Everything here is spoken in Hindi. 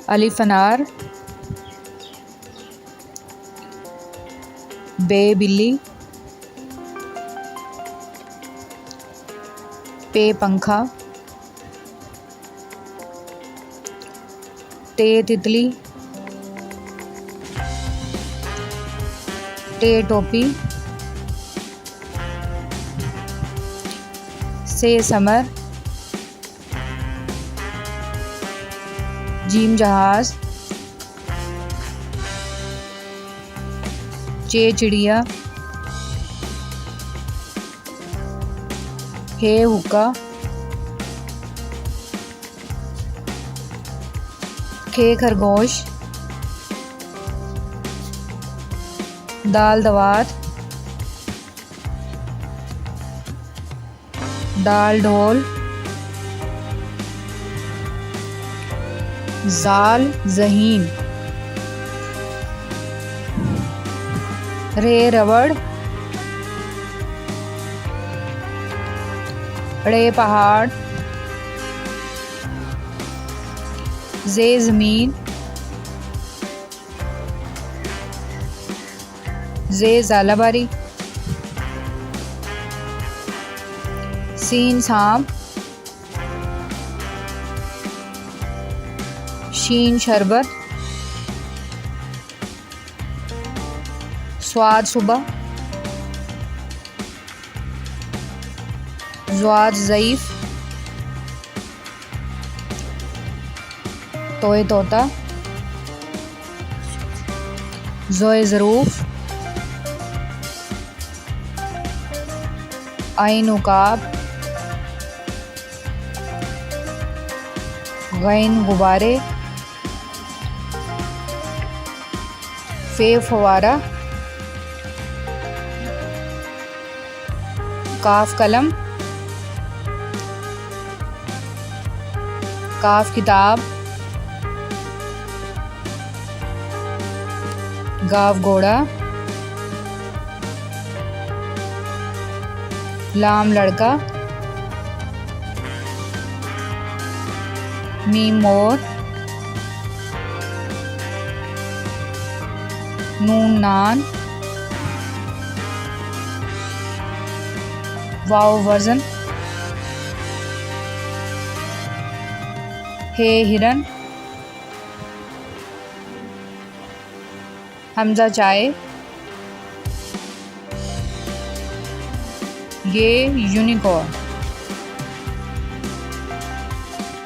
अलिफ अनार, बे बिल्ली, पे पंखा, टे तितली, टे टोपी, से समर, जीम जहाज, चे चिड़िया, हे हुक्का, खे खरगोश, दाल दवात, दाल ढोल, जाल जहीन, रे रबड़, ड़े पहाड़, जे ज़मीन, जे ज़ालाबारी, सीन सांप, शीन शरबत, स्वाद सुबह, ज़्वाद ज़ईफ़, तोए तोता, ज़ोए ज़रूफ़, आइन उकाब, गैन गुब्बारे, फे फवारा, काफ कलम, काफ किताब, गाव घोड़ा, लाम लड़का, मीम मोर, नून नान, वाव वज़न, हे हिरन, हमजा चाय, ये यूनिकॉर्न।